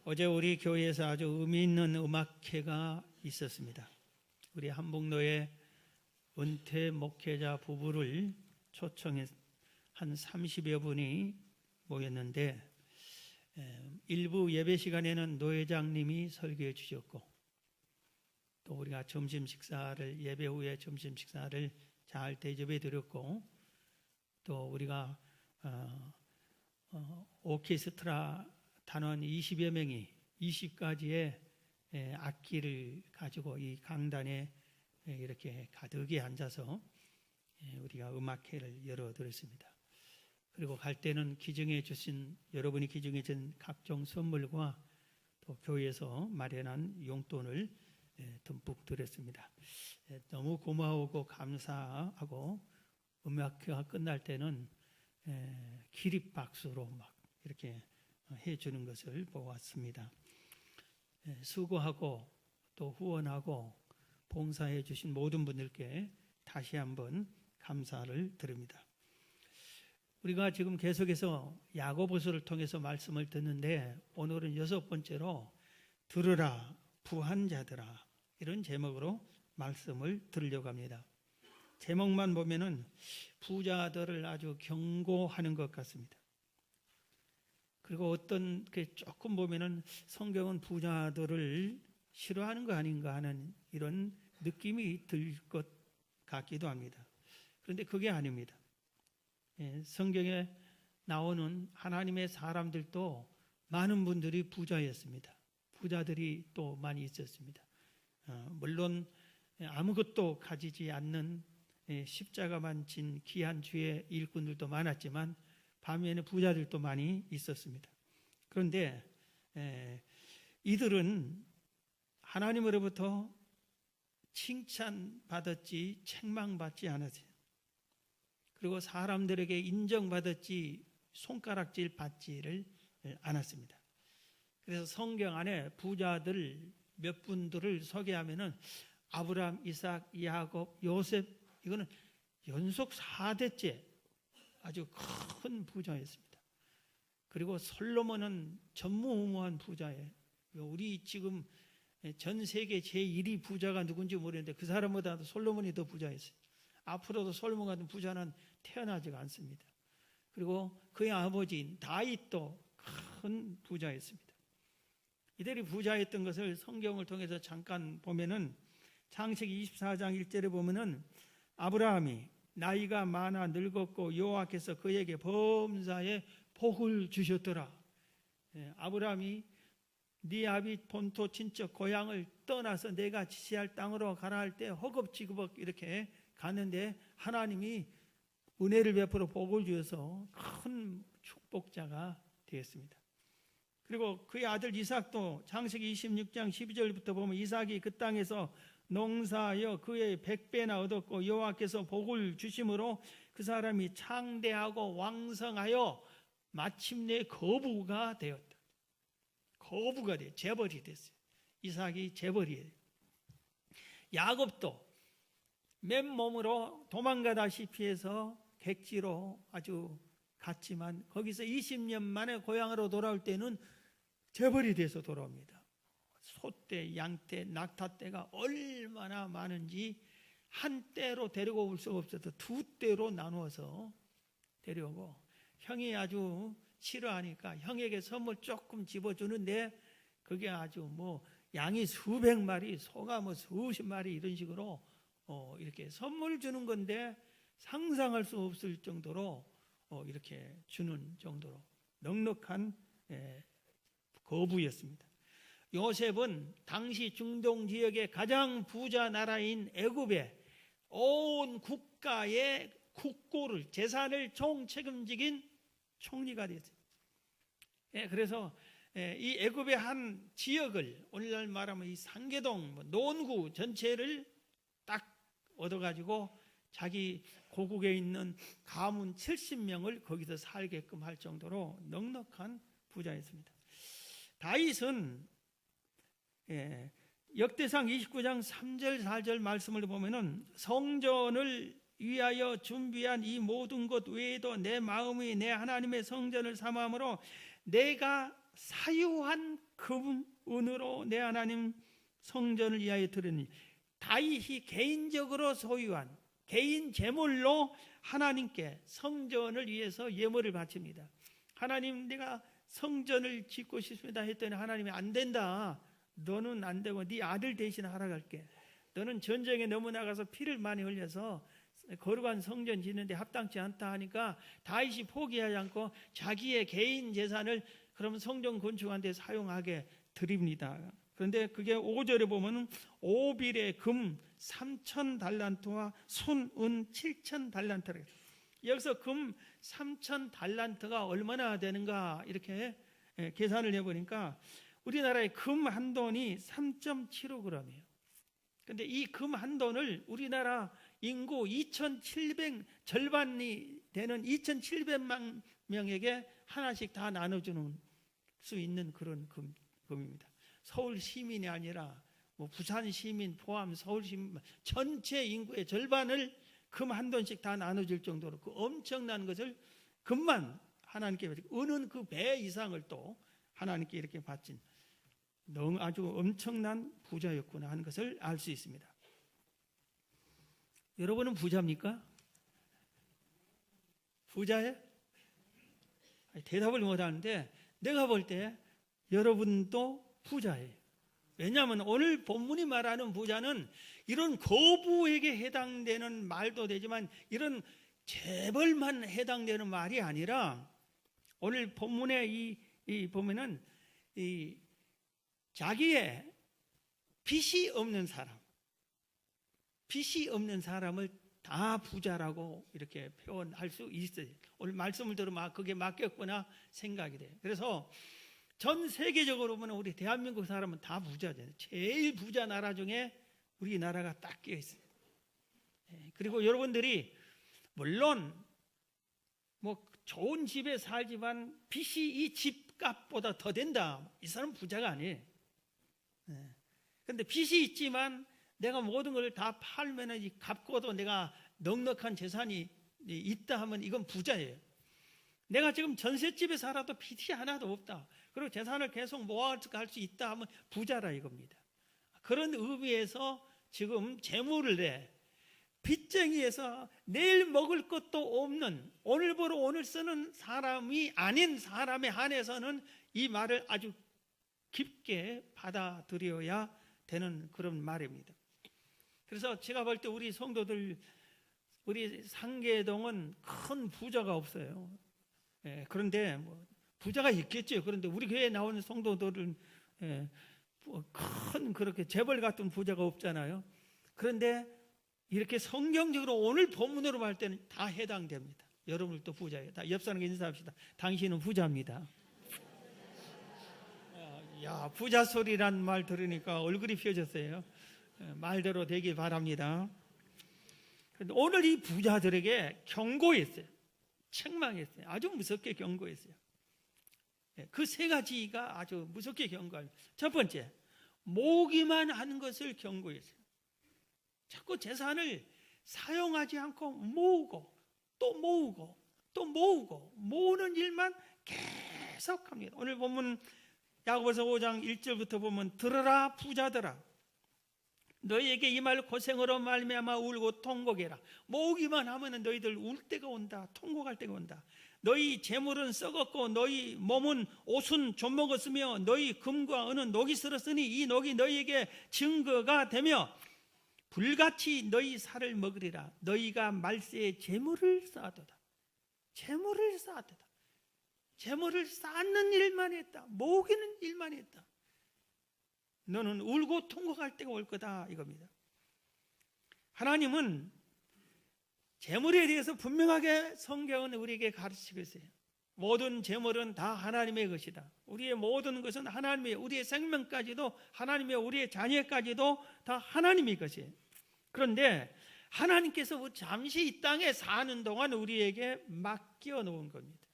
어제 우리 교회에서 아주 의미 있는 음악회가 있었습니다. 우리 한복로의 은퇴 목회자 부부를 초청해 한 30여 분이 모였는데, 일부 예배 시간에는 노회장님이 설교해 주셨고, 또 우리가 예배 후에 점심 식사를 잘 대접해 드렸고, 또 우리가 오케스트라 단원 20여 명이 20가지의 악기를 가지고 이 강단에 이렇게 가득히 앉아서 우리가 음악회를 열어드렸습니다. 그리고 갈 때는 여러분이 기증해 주신 각종 선물과 또 교회에서 마련한 용돈을 듬뿍 드렸습니다. 너무 고마우고 감사하고, 음악회가 끝날 때는 기립박수로 막 이렇게 해주는 것을 보았습니다. 수고하고 또 후원하고 봉사해 주신 모든 분들께 다시 한번 감사를 드립니다. 우리가 지금 계속해서 야고보서를 통해서 말씀을 듣는데, 오늘은 6번째로 들으라 부한자들아, 이런 제목으로 말씀을 들으려고 합니다. 제목만 보면은 부자들을 아주 경고하는 것 같습니다. 그리고 조금 보면은 성경은 부자들을 싫어하는 거 아닌가 하는 이런 느낌이 들 것 같기도 합니다. 그런데 그게 아닙니다. 성경에 나오는 하나님의 사람들도 많은 분들이 부자였습니다. 부자들이 또 많이 있었습니다. 물론 아무것도 가지지 않는 십자가만 진 귀한 주의 일꾼들도 많았지만, 반면에 부자들도 많이 있었습니다. 그런데 이들은 하나님으로부터 칭찬받았지 책망받지 않았어요. 그리고 사람들에게 인정받았지 손가락질 받지를 않았습니다. 그래서 성경 안에 부자들 몇 분들을 소개하면은 아브라함, 이삭, 야곱, 요셉, 이거는 연속 4대째 아주 큰 부자였습니다. 그리고 솔로몬은 전무후무한 부자예요. 우리 지금 전 세계 제1위 부자가 누군지 모르는데 그 사람보다도 솔로몬이 더 부자였어요. 앞으로도 솔로몬 같은 부자는 태어나지가 않습니다. 그리고 그의 아버지인 다윗도 큰 부자였습니다. 이들이 부자였던 것을 성경을 통해서 잠깐 보면은, 창세기 24장 1절에 보면은 아브라함이 나이가 많아 늙었고 여호와께서 그에게 범사에 복을 주셨더라. 아브라함이 네 아비 본토 친척 고향을 떠나서 내가 지시할 땅으로 가라 할 때 허겁지겁 이렇게 갔는데, 하나님이 은혜를 베풀어 복을 주셔서 큰 축복자가 되었습니다. 그리고 그의 아들 이삭도 창세기 26장 12절부터 보면, 이삭이 그 땅에서 농사하여 그의 100배나 얻었고 여호와께서 복을 주심으로 그 사람이 창대하고 왕성하여 마침내 거부가 되었다. 거부가 돼, 재벌이 됐어요. 이삭이 재벌이에요. 야곱도 맨몸으로 도망가다시피 해서 객지로 아주 갔지만, 거기서 20년 만에 고향으로 돌아올 때는 재벌이 돼서 돌아옵니다. 소떼, 양떼, 낙타떼가 얼마나 많은지 한 떼로 데리고 올 수 없어서 두 떼로 나누어서 데려오고, 형이 아주 싫어하니까 형에게 선물 조금 집어주는데, 그게 아주 양이 수백 마리, 소가 수십 마리 이런 식으로 이렇게 선물 주는 건데, 상상할 수 없을 정도로 이렇게 주는 정도로 넉넉한 거부였습니다. 요셉은 당시 중동 지역의 가장 부자 나라인 애굽의 온 국가의 국고를, 재산을 총책임지긴 총리가 됐어요. 그래서 이 애굽의 한 지역을, 오늘날 말하면 이 상계동 논구 전체를 딱 얻어가지고 자기 고국에 있는 가문 70명을 거기서 살게끔 할 정도로 넉넉한 부자였습니다. 다윗은 역대상 29장 3절 4절 말씀을 보면은, 성전을 위하여 준비한 이 모든 것 외에도 내 마음이 내 하나님의 성전을 삼음으로 내가 사유한 금, 은으로 내 하나님 성전을 위하여 드렸니. 다윗이 개인적으로 소유한 개인 제물로 하나님께 성전을 위해서 예물을 바칩니다. 하나님, 내가 성전을 짓고 싶습니다 했더니 하나님이 안 된다. 너는 안 되고 네 아들 대신 하라 갈게. 너는 전쟁에 너무 나가서 피를 많이 흘려서 거룩한 성전 짓는데 합당치 않다 하니까 다윗이 포기하지 않고 자기의 개인 재산을 그러면 성전 건축한 데 사용하게 드립니다. 그런데 그게 5절에 보면 오빌의 금 3,000달란트와 순은 7,000달란트라. 여기서 금 3,000달란트가 얼마나 되는가 이렇게 계산을 해보니까 우리나라의 금 한 돈이 3.75g이에요. 그런데 이 금 한 돈을 우리나라 인구 2,700 절반이 되는 2,700만 명에게 하나씩 다 나눠주는 수 있는 그런 금입니다. 서울 시민이 아니라 뭐 부산 시민 포함 서울 시민 전체 인구의 절반을 금 한 돈씩 다 나눠줄 정도로 그 엄청난 것을 금만 하나님께 바치고 은은 그 배 이상을 또 하나님께 이렇게 바친 아주 엄청난 부자였구나 하는 것을 알 수 있습니다. 여러분은 부자입니까? 부자예요? 대답을 못하는데 내가 볼 때 여러분도 부자예요. 왜냐하면 오늘 본문이 말하는 부자는 이런 거부에게 해당되는 말도 되지만 이런 재벌만 해당되는 말이 아니라 오늘 본문에 이 보면은 이 자기의 빚이 없는 사람을 다 부자라고 이렇게 표현할 수 있어요. 오늘 말씀을 들으면 그게 맞겠구나 생각이 돼요. 그래서 전 세계적으로 보면 우리 대한민국 사람은 다 부자잖아요. 제일 부자 나라 중에 우리나라가 딱 끼어 있어요. 그리고 여러분들이 물론 뭐 좋은 집에 살지만 빚이 이 집값보다 더 된다. 이 사람은 부자가 아니에요. 그런데 빚이 있지만 내가 모든 걸 다 팔면 갚고도 내가 넉넉한 재산이 있다 하면 이건 부자예요. 내가 지금 전셋집에 살아도 빚이 하나도 없다. 그리고 재산을 계속 모아갈 수 있다 하면 부자라 이겁니다. 그런 의미에서 지금 재물을 내 빚쟁이에서 내일 먹을 것도 없는 오늘 보러 오늘 쓰는 사람이 아닌 사람에 한해서는 이 말을 아주 깊게 받아들여야 되는 그런 말입니다. 그래서 제가 볼 때 우리 성도들 우리 상계동은 큰 부자가 없어요. 그런데 뭐 부자가 있겠죠. 그런데 우리 교회에 나오는 성도들은 큰 그렇게 재벌 같은 부자가 없잖아요. 그런데 이렇게 성경적으로 오늘 본문으로 볼 때는 다 해당됩니다. 여러분들도 부자예요. 다 옆 사람에게 인사합시다. 당신은 부자입니다. 야, 부자 소리란 말 들으니까 얼굴이 펴졌어요. 말대로 되길 바랍니다. 그런데 오늘 이 부자들에게 경고했어요. 책망했어요. 아주 무섭게 경고했어요. 그 세 가지가 아주 무섭게 경고합니다. 첫 번째, 모으기만 하는 것을 경고했어요. 자꾸 재산을 사용하지 않고 모으고 또 모으고 또 모으고 모으는 일만 계속합니다. 오늘 본문 야고보서 5장 1절부터 보면 들으라 부자들아 너희에게 이 말 고생으로 말미암아 울고 통곡해라. 모으기만 하면 너희들 울 때가 온다. 통곡할 때가 온다. 너희 재물은 썩었고 너희 몸은 옷은 좀먹었으며 너희 금과 은은 녹이 슬었으니 이 녹이 너희에게 증거가 되며 불같이 너희 살을 먹으리라. 너희가 말세에 재물을 쌓아도다. 재물을 쌓아도다. 재물을 쌓는 일만 했다. 모으기는 일만 했다. 너는 울고 통곡할 때가 올 거다 이겁니다. 하나님은 재물에 대해서 분명하게 성경은 우리에게 가르치고 있어요. 모든 재물은 다 하나님의 것이다. 우리의 모든 것은 하나님의, 우리의 생명까지도 하나님의, 우리의 자녀까지도 다 하나님의 것이에요. 그런데 하나님께서 잠시 이 땅에 사는 동안 우리에게 맡겨 놓은 겁니다.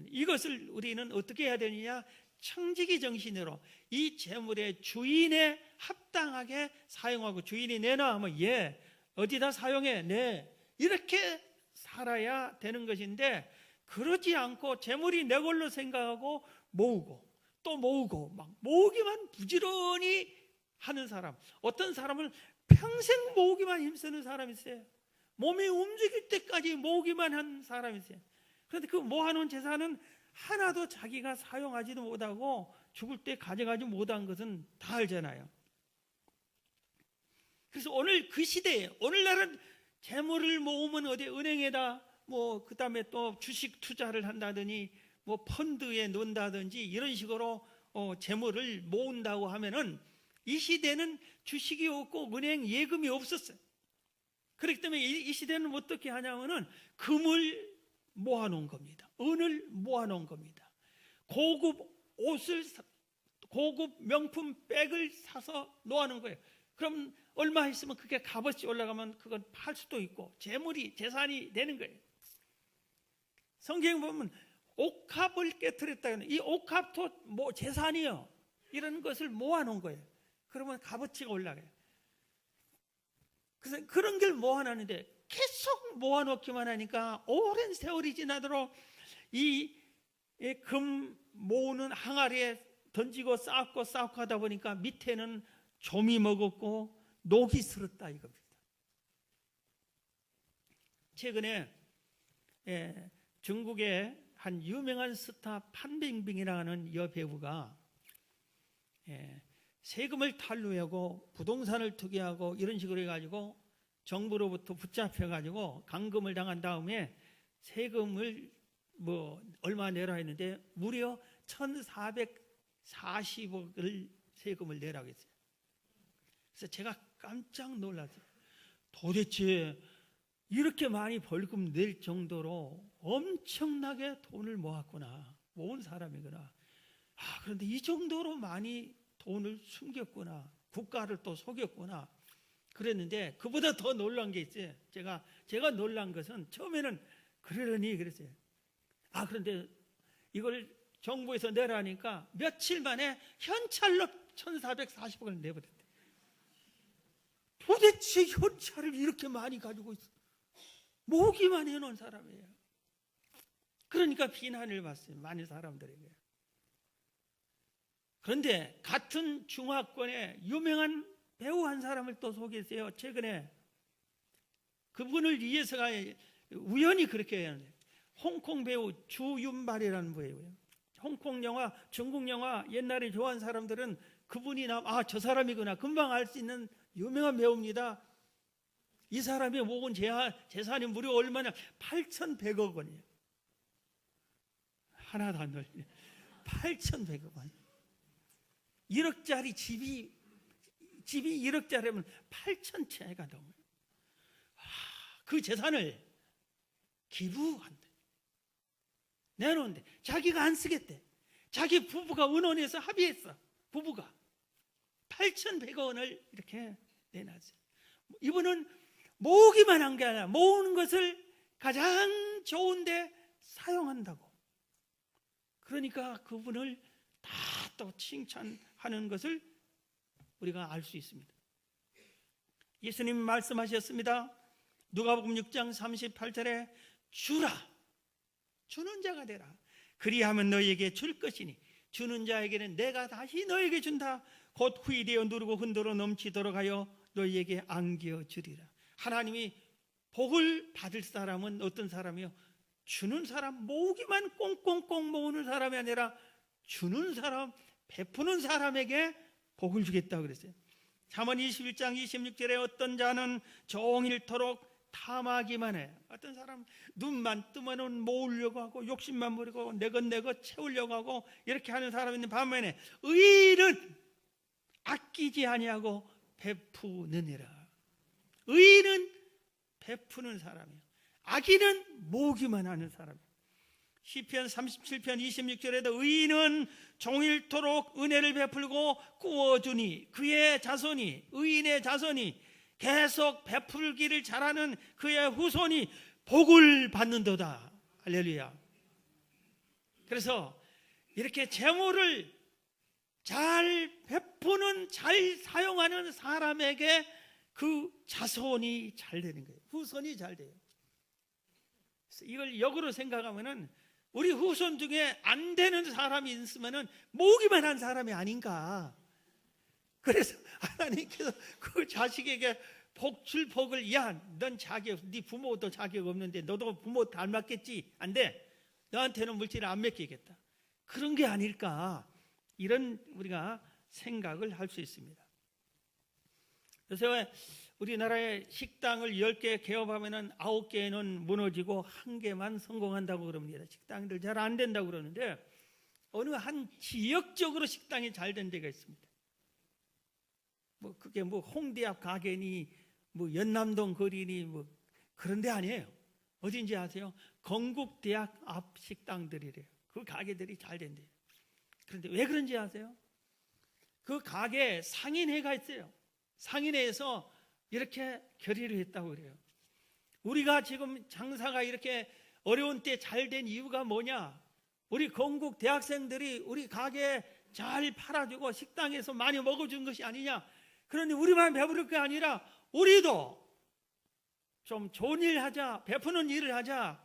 이것을 우리는 어떻게 해야 되느냐? 청지기 정신으로 이 재물의 주인에 합당하게 사용하고, 주인이 내놔 하면 예, 어디다 사용해? 네, 이렇게 살아야 되는 것인데, 그러지 않고 재물이 내 걸로 생각하고 모으고 또 모으고 막 모으기만 부지런히 하는 사람, 어떤 사람은 평생 모으기만 힘쓰는 사람이 있어요. 몸이 움직일 때까지 모으기만 한 사람이 있어요. 그런데 그 모아놓은 재산은 하나도 자기가 사용하지도 못하고 죽을 때 가져가지 못한 것은 다 알잖아요. 그래서 오늘 그 시대에, 오늘날은 재물을 모으면 어디 은행에다 그 다음에 또 주식 투자를 한다더니 펀드에 넣는다든지 이런 식으로 재물을 모은다고 하면은, 이 시대는 주식이 없고 은행 예금이 없었어요. 그렇기 때문에 이 시대는 어떻게 하냐면은 금을 모아놓은 겁니다. 은을 모아놓은 겁니다. 고급 옷을, 고급 명품 백을 사서 놓아놓은 거예요. 그럼 얼마 있으면 그게 값어치 올라가면 그건 팔 수도 있고 재산이 되는 거예요. 성경에 보면 옥합을 깨트렸다. 이 옥합도 재산이요. 이런 것을 모아놓은 거예요. 그러면 값어치가 올라가요. 그래서 그런 걸 모아놨는데 계속 모아놓기만 하니까 오랜 세월이 지나도록 이 금 모으는 항아리에 던지고 쌓고 하다 보니까 밑에는 좀이 먹었고 녹이 슬었다 이겁니다. 최근에 중국의 한 유명한 스타 판빙빙이라는 여배우가 세금을 탈루하고 부동산을 투기하고 이런 식으로 해가지고 정부로부터 붙잡혀가지고 감금을 당한 다음에 세금을 얼마 내라 했는데 무려 1440억을 세금을 내라고 했어요. 그래서 제가 깜짝 놀랐어요. 도대체 이렇게 많이 벌금 낼 정도로 엄청나게 돈을 모은 사람이구나. 그런데 이 정도로 많이 돈을 숨겼구나. 국가를 또 속였구나. 그랬는데 그보다 더 놀란 게 있어요. 제가 놀란 것은 처음에는 그러려니 그랬어요. 그런데 이걸 정부에서 내라니까 며칠 만에 현찰로 1440억을 내버렸대. 도대체 현찰을 이렇게 많이 가지고 있어. 모으기만 해놓은 사람이에요. 그러니까 비난을 받습니다. 많은 사람들에게. 그런데 같은 중화권의 유명한 배우 한 사람을 또 소개했어요. 최근에 그분을 위해서가 우연히 그렇게 하는데, 홍콩 배우 주윤발이라는 배우예요. 홍콩 영화, 중국 영화 옛날에 좋아하는 사람들은 그분이 저 사람이구나 금방 알 수 있는 유명한 배우입니다. 이 사람이 모은 재산이 무려 얼마냐? 8,100억 원이에요. 하나도 안 놀리네. 8,100억 원. 1억짜리 집이 1억짜리면 8,000채가 넘어요. 그 재산을 기부한대. 내놓은데 자기가 안 쓰겠대. 자기 부부가 은혼해서 합의했어. 부부가 8,100억 원을 이렇게 내놨어요. 이분은 모으기만 한 게 아니라 모으는 것을 가장 좋은데 사용한다고. 그러니까 그분을 다 또 칭찬하는 것을 우리가 알 수 있습니다. 예수님 말씀하셨습니다. 누가복음 6장 38절에 주라, 주는 자가 되라. 그리하면 너희에게 줄 것이니 주는 자에게는 내가 다시 너희에게 준다. 곧 후이되어 누르고 흔들어 넘치도록 하여 너희에게 안겨주리라. 하나님이 복을 받을 사람은 어떤 사람이요? 주는 사람, 모으기만 꽁꽁꽁 모으는 사람이 아니라 주는 사람, 베푸는 사람에게 복을 주겠다고 그랬어요. 잠언 21장 26절에 어떤 자는 종일토록 탐하기만 해. 어떤 사람 눈만 뜨면 모으려고 하고 욕심만 부리고 내것 채우려고 하고 이렇게 하는 사람이 있는 반면에 의인은 아끼지 아니하고 베푸느니라. 의인은 베푸는 사람이에요. 악인은 모으기만 하는 사람이에요. 시편 37편 26절에도 의인은 종일토록 은혜를 베풀고 꾸어주니 그의 자손이, 의인의 자손이 계속 베풀기를 잘하는 그의 후손이 복을 받는도다. 할렐루야. 그래서 이렇게 재물을 잘 베푸는, 잘 사용하는 사람에게 그 자손이 잘 되는 거예요. 후손이 잘 돼요. 그래서 이걸 역으로 생각하면은 우리 후손 중에 안 되는 사람이 있으면은 모기만 한 사람이 아닌가. 그래서 하나님께서 그 자식에게 복을 야, 넌 자격, 네 부모도 자격 없는데 너도 부모 닮았겠지. 안 돼. 너한테는 물질을 안 맡기겠다. 그런 게 아닐까. 이런 우리가 생각을 할 수 있습니다. 요새 우리나라의 식당을 10개 개업하면은 9개는 무너지고 1개만 성공한다고 그럽니다. 식당들 잘 안 된다고 그러는데 어느 한 지역적으로 식당이 잘 된 데가 있습니다. 뭐 그게 뭐 홍대 앞 가게니 뭐 연남동 거리니 뭐 그런 데 아니에요. 어딘지 아세요? 건국대학 앞 식당들이래요. 그 가게들이 잘 된대요. 그런데 왜 그런지 아세요? 그 가게 상인회가 있어요. 상인회에서 이렇게 결의를 했다고 그래요. 우리가 지금 장사가 이렇게 어려운 때 잘 된 이유가 뭐냐? 우리 건국 대학생들이 우리 가게에 잘 팔아주고 식당에서 많이 먹어준 것이 아니냐? 그러니 우리만 배부를 게 아니라 우리도 좀 좋은 일 하자, 베푸는 일을 하자.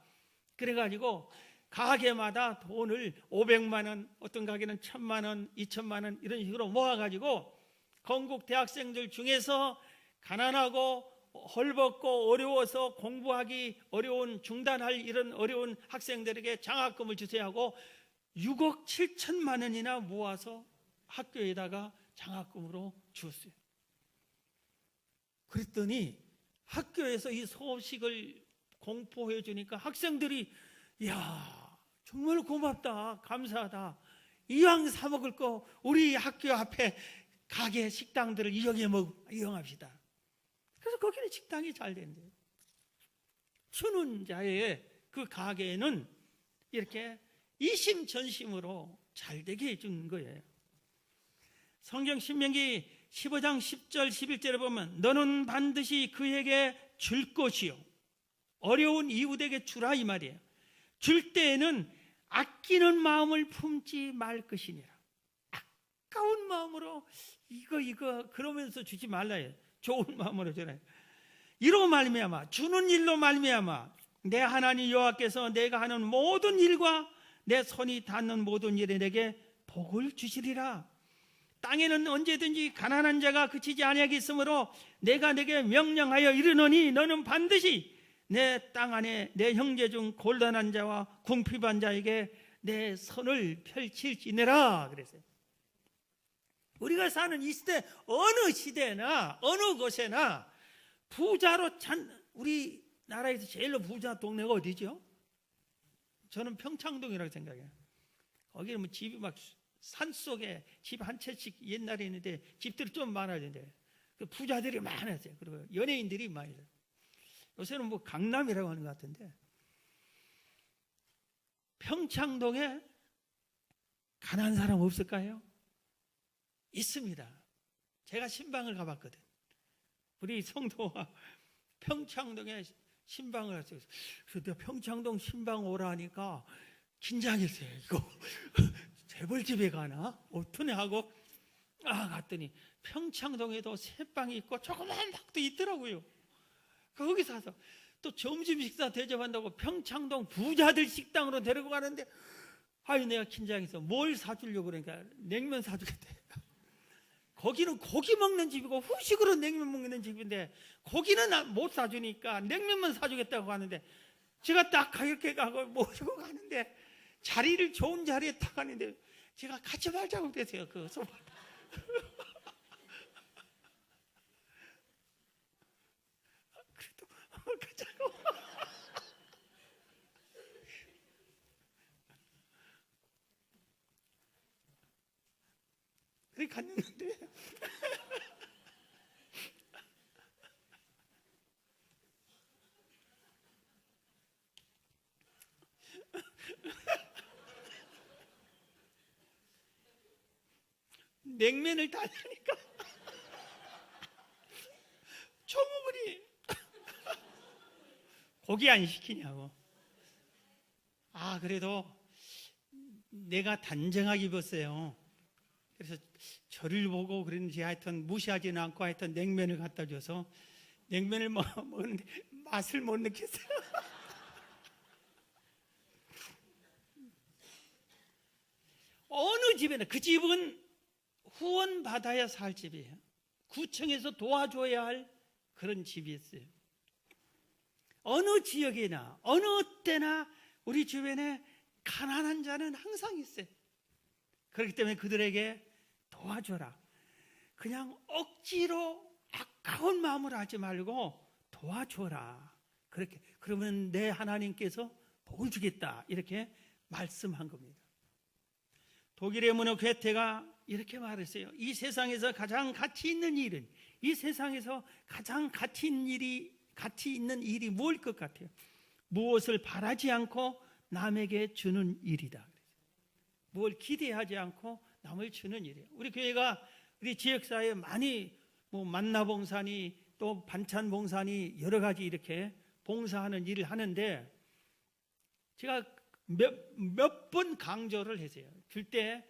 그래가지고 가게마다 돈을 500만 원, 어떤 가게는 1000만 원, 2000만 원 이런 식으로 모아가지고 건국 대학생들 중에서 가난하고 헐벗고 어려워서 공부하기 어려운 중단할 이런 어려운 학생들에게 장학금을 주세요 하고 6억 7천만 원이나 모아서 학교에다가 장학금으로 주었어요. 그랬더니 학교에서 이 소식을 공포해 주니까 학생들이 야 정말 고맙다, 감사하다, 이왕 사 먹을 거 우리 학교 앞에 가게 식당들을 이용합시다. 그래서 거기는 식당이 잘 된대요. 주는 자의 그 가게는 이렇게 이심전심으로 잘 되게 해준 거예요. 성경 신명기 15장 10절 11절에 보면 너는 반드시 그에게 줄 것이요 어려운 이웃에게 주라 이 말이에요. 줄 때에는 아끼는 마음을 품지 말 것이니라. 아까운 마음으로 이거 그러면서 주지 말라요. 좋은 마음으로 줘라. 이로 말미암아 주는 일로 말미암아 내 하나님 여호와께서 내가 하는 모든 일과 내 손이 닿는 모든 일에 내게 복을 주시리라. 땅에는 언제든지 가난한 자가 그치지 아니하겠으므로 내가 내게 명령하여 이르노니 너는 반드시 내 땅 안에 내 형제 중 곤란한 자와 궁핍한 자에게 내 손을 펼칠지니라 그랬어요. 우리가 사는 이 시대 어느 시대나 어느 곳에나 부자로 우리나라에서 제일로 부자 동네가 어디죠? 저는 평창동이라고 생각해요. 거기는 뭐 집이 막 산속에 집 한 채씩 옛날에 있는데 집들이 좀 많아졌는데 그 부자들이 많았어요. 그리고 연예인들이 많이 있어요. 요새는 뭐 강남이라고 하는 것 같은데 평창동에 가난한 사람 없을까요? 있습니다. 제가 신방을 가봤거든. 우리 성도와 평창동에 신방을 갔어요. 그래서 내가 평창동 신방 오라 하니까 긴장했어요. 이거 재벌집에 가나? 어떠네 하고 갔더니 평창동에도 새방이 있고 조그만 방도 있더라고요. 거기 사서 또 점심 식사 대접한다고 평창동 부자들 식당으로 데리고 가는데 내가 긴장해서 뭘 사주려고 그러니까 냉면 사주겠대. 거기는 고기 먹는 집이고 후식으로 냉면 먹는 집인데 고기는 못 사주니까 냉면만 사주겠다고 하는데 제가 딱 이렇게 가고 모시고 가는데 자리를 좋은 자리에 딱 가는데 제가 같이 말자고 그랬어요. 그 소파. 그래도 가자고. 그래 갔는데 냉면을 달라니까 총무분이 고기 안 시키냐고. 그래도 내가 단정하게 입었어요. 그래서 저를 보고 그런지 하여튼 무시하지는 않고 하여튼 냉면을 갖다 줘서 냉면을 먹었는데 맛을 못 느꼈어요. 어느 집에나 그 집은 후원 받아야 살 집이에요. 구청에서 도와줘야 할 그런 집이 있어요. 어느 지역이나 어느 때나 우리 주변에 가난한 자는 항상 있어요. 그렇기 때문에 그들에게 도와줘라. 그냥 억지로 아까운 마음으로 하지 말고 도와줘라. 그렇게 그러면 내 하나님께서 복을 주겠다. 이렇게 말씀한 겁니다. 독일의 문호 괴테가 이렇게 말했어요. 이 세상에서 가장 가치 있는 일은, 이 세상에서 가장 가치 있는 일이 무엇일 것 같아요? 무엇을 바라지 않고 남에게 주는 일이다. 뭘 기대하지 않고 남을 주는 일이에요. 우리 교회가 우리 지역사회에 많이 만나봉사니 또 반찬봉사니 여러 가지 이렇게 봉사하는 일을 하는데, 제가 몇 번 강조를 했어요. 줄 때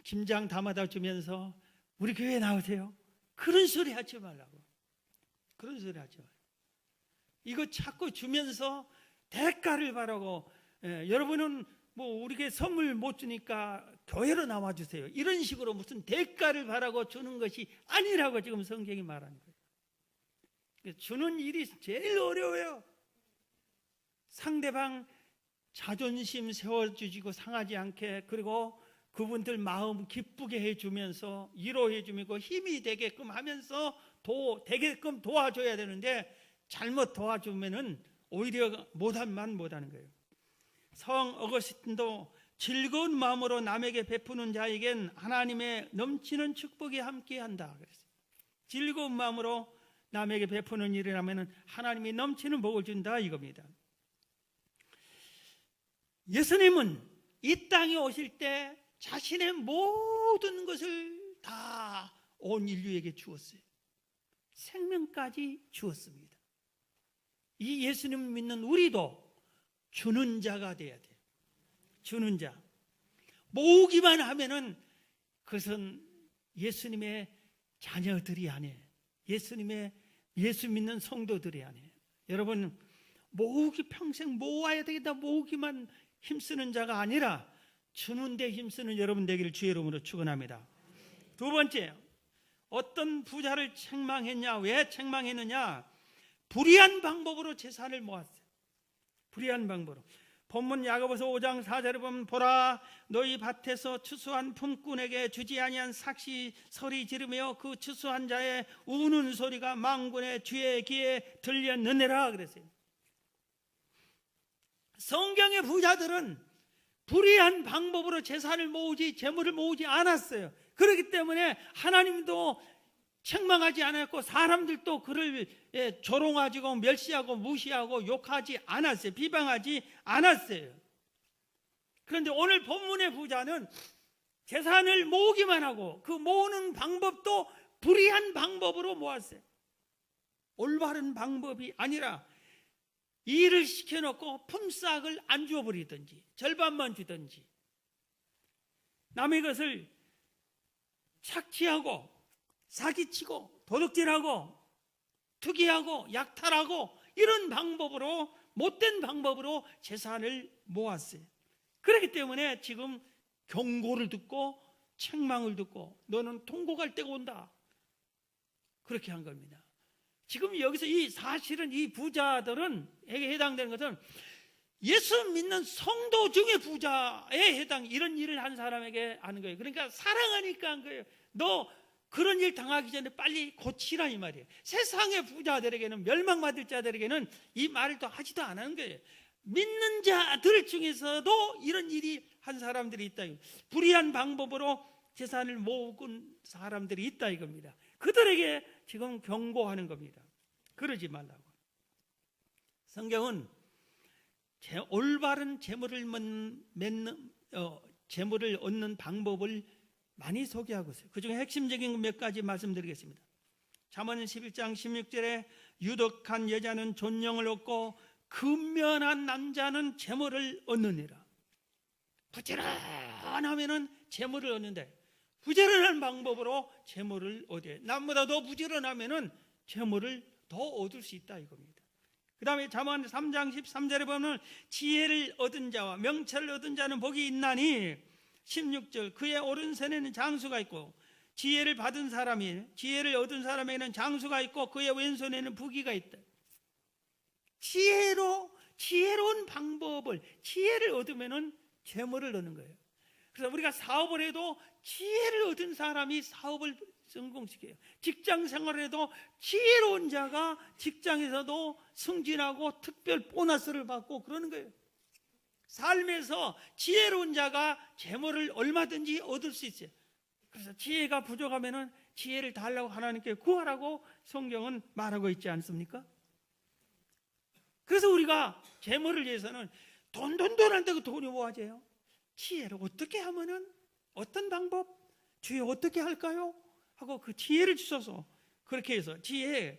김장 담아다 주면서 우리 교회에 나오세요. 그런 소리 하지 말라고. 그런 소리 하지 말라고. 이거 자꾸 주면서 대가를 바라고, 여러분은 우리 교회 선물 못 주니까 교회로 나와주세요. 이런 식으로 무슨 대가를 바라고 주는 것이 아니라고 지금 성경이 말하는 거예요. 주는 일이 제일 어려워요. 상대방 자존심 세워주시고 상하지 않게, 그리고 그분들 마음 기쁘게 해주면서 위로해주고 힘이 되게끔 하면서 되게끔 도와줘야 되는데, 잘못 도와주면은 오히려 못하는 거예요. 성 어거스틴도 즐거운 마음으로 남에게 베푸는 자에겐 하나님의 넘치는 축복이 함께한다 그랬어요. 즐거운 마음으로 남에게 베푸는 일이라면 하나님이 넘치는 복을 준다 이겁니다. 예수님은 이 땅에 오실 때 자신의 모든 것을 다 온 인류에게 주었어요. 생명까지 주었습니다. 이 예수님 믿는 우리도 주는 자가 돼야 돼요. 주는 자. 모으기만 하면은 그것은 예수님의 자녀들이 아니에요. 예수 믿는 성도들이 아니에요. 여러분, 평생 모아야 되겠다, 모으기만 힘쓰는 자가 아니라 주는 데 힘쓰는 여러분 되기를 주의 이름으로 축원합니다. 두 번째, 어떤 부자를 책망했냐? 왜 책망했느냐? 불의한 방법으로 재산을 모았어요. 불의한 방법으로. 본문 야고보서 5장 4절에 보면, 보라, 너희 밭에서 추수한 품꾼에게 주지 아니한 삭시 소리 지르며 그 추수한 자의 우는 소리가 만군의 주의 귀에 들렸느니라 그랬어요. 성경의 부자들은 불의한 방법으로 재산을 모으지, 재물을 모으지 않았어요. 그렇기 때문에 하나님도 책망하지 않았고, 사람들도 그를 조롱하고 멸시하고 무시하고 욕하지 않았어요. 비방하지 않았어요. 그런데 오늘 본문의 부자는 재산을 모으기만 하고, 그 모으는 방법도 불의한 방법으로 모았어요. 올바른 방법이 아니라 일을 시켜놓고 품삯을 안 주어버리든지 절반만 주든지, 남의 것을 착취하고 사기치고 도둑질하고 투기하고 약탈하고 이런 방법으로, 못된 방법으로 재산을 모았어요. 그렇기 때문에 지금 경고를 듣고 책망을 듣고 너는 통곡할 때가 온다, 그렇게 한 겁니다. 지금 여기서 사실은 이 부자들에게 해당되는 것은 예수 믿는 성도 중에 부자에 이런 일을 한 사람에게 하는 거예요. 그러니까 사랑하니까 한 거예요. 너 그런 일 당하기 전에 빨리 고치라 이 말이에요. 세상의 부자들에게는, 멸망받을 자들에게는 이 말을 또 하지도 않은 거예요. 믿는 자들 중에서도 이런 일이 한 사람들이 있다. 불의한 방법으로 재산을 모은 사람들이 있다 이겁니다. 그들에게 지금 경고하는 겁니다. 그러지 말라고. 성경은 올바른 재물을 얻는 방법을 많이 소개하고 있어요. 그 중에 핵심적인 몇 가지 말씀드리겠습니다. 잠언 11장 16절에 유덕한 여자는 존영을 얻고 근면한 남자는 재물을 얻느니라. 부지런하면은 재물을 얻는데, 부지런한 방법으로 재물을 얻어요. 남보다 더 부지런하면은 재물을 더 얻을 수 있다 이겁니다. 그 다음에 잠언 3장 13절에 보면 지혜를 얻은 자와 명철을 얻은 자는 복이 있나니 16절 그의 오른손에는 장수가 있고 지혜를 받은 사람이 지혜를 얻은 사람에게는 장수가 있고 그의 왼손에는 부귀가 있다. 지혜로운 방법을 지혜를 얻으면은 재물을 얻는 거예요. 그래서 우리가 사업을 해도 지혜를 얻은 사람이 사업을 성공시켜요. 직장 생활을 해도 지혜로운 자가 직장에서도 승진하고 특별 보너스를 받고 그러는 거예요. 삶에서 지혜로운 자가 재물을 얼마든지 얻을 수 있어요. 그래서 지혜가 부족하면은 지혜를 달라고 하나님께 구하라고 성경은 말하고 있지 않습니까? 그래서 우리가 재물을 위해서는 돈 한다고 돈이 모아져요. 지혜를 어떻게 하면은 어떤 방법, 주여 어떻게 할까요? 하고 그 지혜를 주셔서 그렇게 해서 지혜.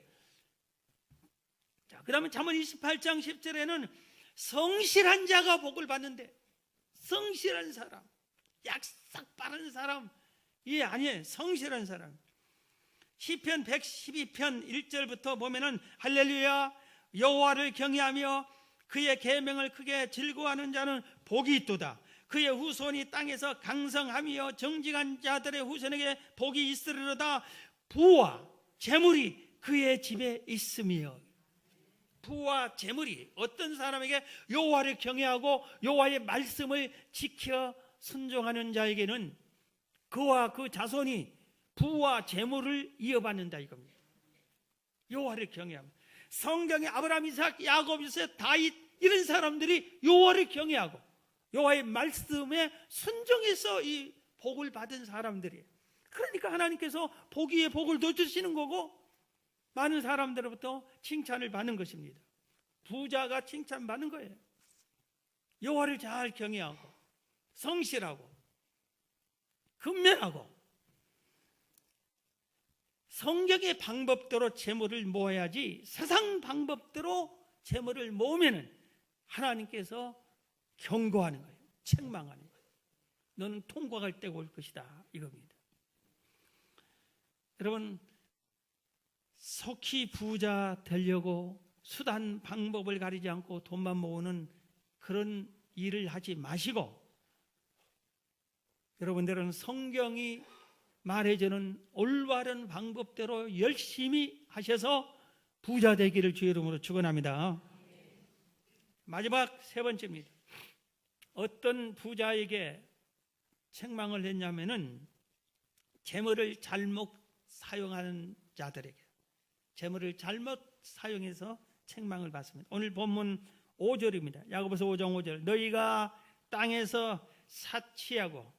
자, 그다음에 잠언 28장 10절에는 성실한 자가 복을 받는데, 성실한 사람, 약삭 빠른 사람, 이 아니에요. 성실한 사람. 시편 112편 1절부터 보면은 할렐루야 여호와를 경외하며 그의 계명을 크게 즐거워하는 자는 복이 있도다. 그의 후손이 땅에서 강성하며 정직한 자들의 후손에게 복이 있으리로다. 부와 재물이 그의 집에 있으며. 부와 재물이 어떤 사람에게 여호와를 경외하고 여호와의 말씀을 지켜 순종하는 자에게는 그와 그 자손이 부와 재물을 이어받는다 이겁니다. 여호와를 경외하면 성경에 아브라함, 이삭, 야곱, 요셉, 다윗 이런 사람들이 여호와를 경외하고 여호와의 말씀에 순종해서 이 복을 받은 사람들이에요. 그러니까 하나님께서 복 위에 복을 더 주시는 거고 많은 사람들로부터 칭찬을 받는 것입니다. 부자가 칭찬받는 거예요. 여호와를 잘 경외하고 성실하고 근면하고 성경의 방법대로 재물을 모아야지 세상 방법대로 재물을 모으면은 하나님께서 경고하는 거예요. 책망하는 거예요. 너는 통과할 때가 올 것이다 이겁니다. 여러분 속히 부자 되려고 수단 방법을 가리지 않고 돈만 모으는 그런 일을 하지 마시고 여러분들은 성경이 말해주는 올바른 방법대로 열심히 하셔서 부자 되기를 주의 이름으로 축원합니다. 마지막 세 번째입니다. 어떤 부자에게 책망을 했냐면은 재물을 잘못 사용하는 자들에게 재물을 잘못 사용해서 책망을 받습니다. 오늘 본문 5절입니다. 야고보서 5장 5절 너희가 땅에서 사치하고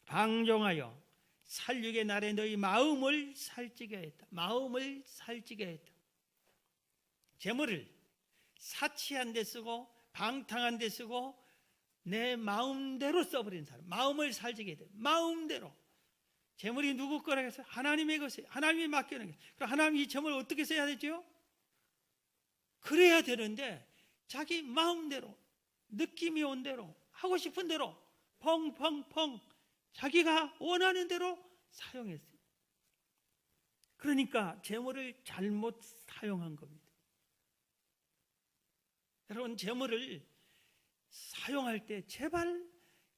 방종하여 살육의 날에 너희 마음을 살찌게 했다. 마음을 살찌게 했다. 재물을 사치한 데 쓰고 방탕한 데 쓰고 내 마음대로 써버린 사람, 마음을 살찌게 했다. 마음대로. 재물이 누구 거라고 해서 하나님의 것이에요. 하나님이 맡겨놓은 게. 그럼 하나님이 이 재물을 어떻게 써야 되죠? 그래야 되는데 자기 마음대로 느낌이 온 대로 하고 싶은 대로 펑펑펑 자기가 원하는 대로 사용했어요. 그러니까 재물을 잘못 사용한 겁니다. 여러분 재물을 사용할 때 제발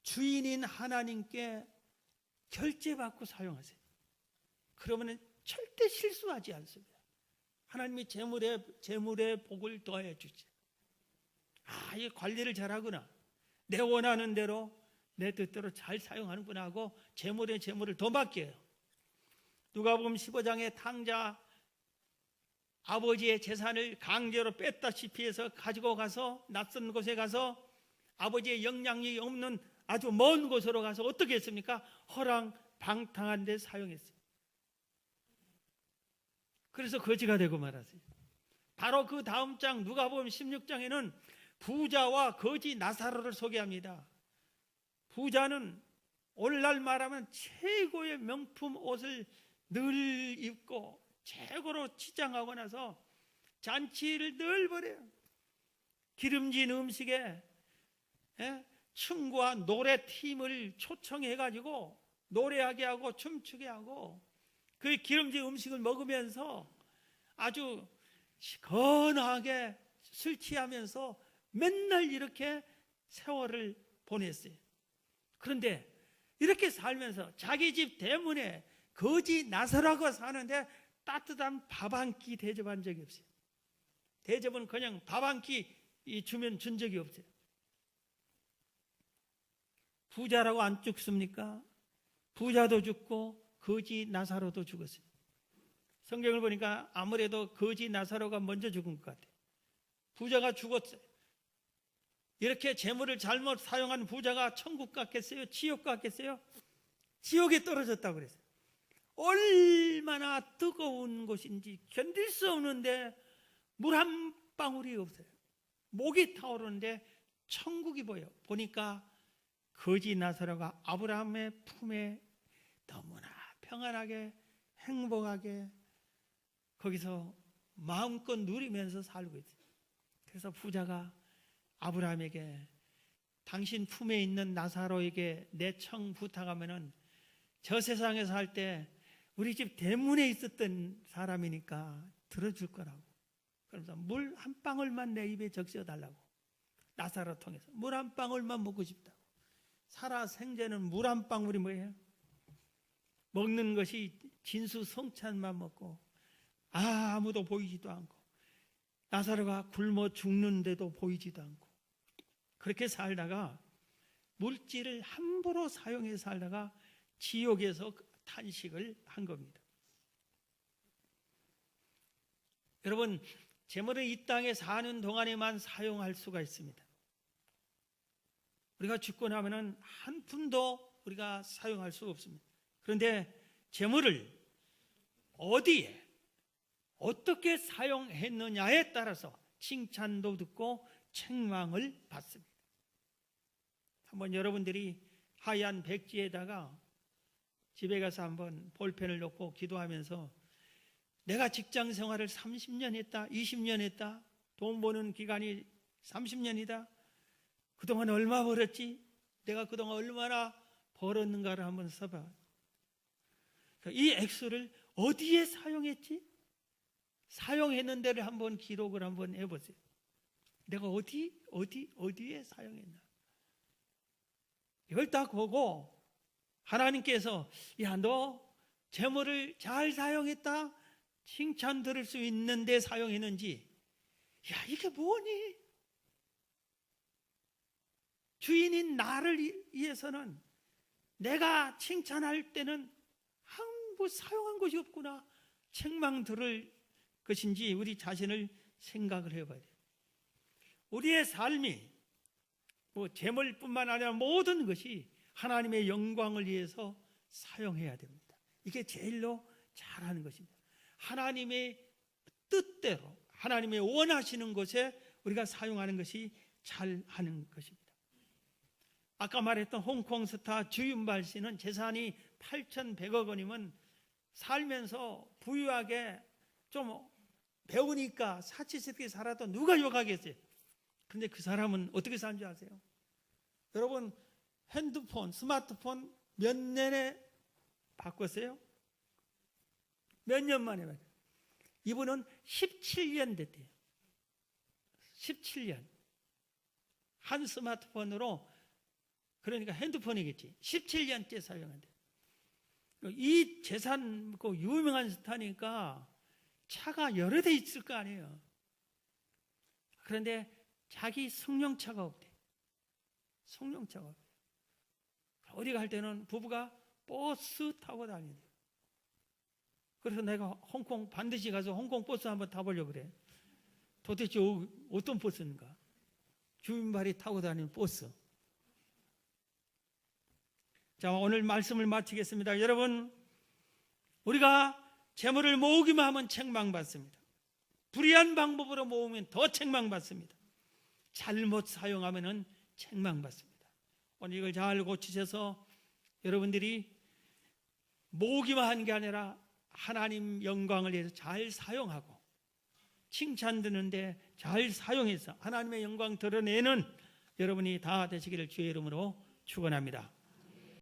주인인 하나님께 결제받고 사용하세요. 그러면 절대 실수하지 않습니다. 하나님이 재물에 복을 더해 주지. 이 관리를 잘하구나. 내 원하는 대로 내 뜻대로 잘 사용하는구나 하고 재물에 재물을 더 맡겨요. 누가복음 15장의 탕자 아버지의 재산을 강제로 뺐다시피 해서 가지고 가서 낯선 곳에 가서 아버지의 영향력이 없는 아주 먼 곳으로 가서 어떻게 했습니까? 허랑방탕한 데 사용했어요. 그래서 거지가 되고 말았어요. 바로 그 다음 장 누가복음 16장에는 부자와 거지 나사로를 소개합니다. 부자는 오늘날 말하면 최고의 명품 옷을 늘 입고 최고로 치장하고 나서 잔치를 늘 벌여요. 기름진 음식에 춤과 노래팀을 초청해가지고 노래하게 하고 춤추게 하고 그 기름진 음식을 먹으면서 아주 시원하게 술 취하면서 맨날 이렇게 세월을 보냈어요. 그런데 이렇게 살면서 자기 집 대문에 거지 나서라고 사는데 따뜻한 밥 한 끼 대접한 적이 없어요. 대접은 그냥 밥 한 끼 주면 준 적이 없어요. 부자라고 안 죽습니까? 부자도 죽고 거지 나사로도 죽었어요. 성경을 보니까 아무래도 거지 나사로가 먼저 죽은 것 같아요. 부자가 죽었어요. 이렇게 재물을 잘못 사용한 부자가 천국 갔겠어요? 지옥 갔겠어요? 지옥에 떨어졌다고 그랬어요. 얼마나 뜨거운 곳인지 견딜 수 없는데 물 한 방울이 없어요. 목이 타오르는데 천국이 보여. 보니까 거지 나사로가 아브라함의 품에 너무나 평안하게 행복하게 거기서 마음껏 누리면서 살고 있어요. 그래서 부자가 아브라함에게 당신 품에 있는 나사로에게 내 청 부탁하면은 저 세상에서 살 때 우리 집 대문에 있었던 사람이니까 들어줄 거라고. 그러면서 물 한 방울만 내 입에 적셔 달라고. 나사로 통해서 물 한 방울만 먹고 싶다고. 살아 생전은 물 한 방울이 뭐예요? 먹는 것이 진수 성찬만 먹고 아무도 보이지도 않고 나사로가 굶어 죽는데도 보이지도 않고 그렇게 살다가 물질을 함부로 사용해 살다가 지옥에서 탄식을 한 겁니다. 여러분, 재물은 이 땅에 사는 동안에만 사용할 수가 있습니다. 우리가 죽고 나면은 한 푼도 우리가 사용할 수 없습니다. 그런데 재물을 어디에 어떻게 사용했느냐에 따라서 칭찬도 듣고 책망을 받습니다. 한번 여러분들이 하얀 백지에다가 집에 가서 한번 볼펜을 놓고 기도하면서 내가 직장 생활을 30년 했다, 20년 했다, 돈 버는 기간이 30년이다, 그동안 얼마 벌었지? 내가 그동안 얼마나 벌었는가를 한번 써봐. 이 액수를 어디에 사용했지? 사용했는 데를 한번 기록을 한번 해보세요. 내가 어디에 사용했나? 이걸 딱 보고 하나님께서 야, 너 재물을 잘 사용했다? 칭찬 들을 수 있는데 사용했는지, 야, 이게 뭐니? 주인인 나를 위해서는 내가 칭찬할 때는 아무 사용한 것이 없구나. 책망 들을 것인지 우리 자신을 생각을 해봐야 돼요. 우리의 삶이 재물뿐만 아니라 모든 것이 하나님의 영광을 위해서 사용해야 됩니다. 이게 제일로 잘하는 것입니다. 하나님의 뜻대로 하나님의 원하시는 것에 우리가 사용하는 것이 잘하는 것입니다. 아까 말했던 홍콩 스타 주윤발 씨는 재산이 8,100억 원이면 살면서 부유하게 좀 배우니까 사치스럽게 살아도 누가 욕하겠어요? 근데 그 사람은 어떻게 사는 줄 아세요? 여러분, 핸드폰, 스마트폰 몇 년에 바꿨어요? 몇 년 만에 바꿨어요? 이분은 17년 됐대요. 17년. 한 스마트폰으로, 그러니까 핸드폰이겠지, 17년째 사용한대. 이 재산, 유명한 스타니까 차가 여러 대 있을 거 아니에요. 그런데 자기 승용차가 없대. 승용차가 없대. 어디 갈 때는 부부가 버스 타고 다니대요. 그래서 내가 홍콩 반드시 가서 홍콩 버스 한번 타보려고 그래. 도대체 어떤 버스인가? 주인발이 타고 다니는 버스. 자, 오늘 말씀을 마치겠습니다. 여러분, 우리가 재물을 모으기만 하면 책망받습니다. 불의한 방법으로 모으면 더 책망받습니다. 잘못 사용하면 책망받습니다. 오늘 이걸 잘 고치셔서 여러분들이 모으기만 한 게 아니라 하나님 영광을 위해서 잘 사용하고 칭찬 듣는데 잘 사용해서 하나님의 영광 드러내는 여러분이 다 되시기를 주의 이름으로 축원합니다.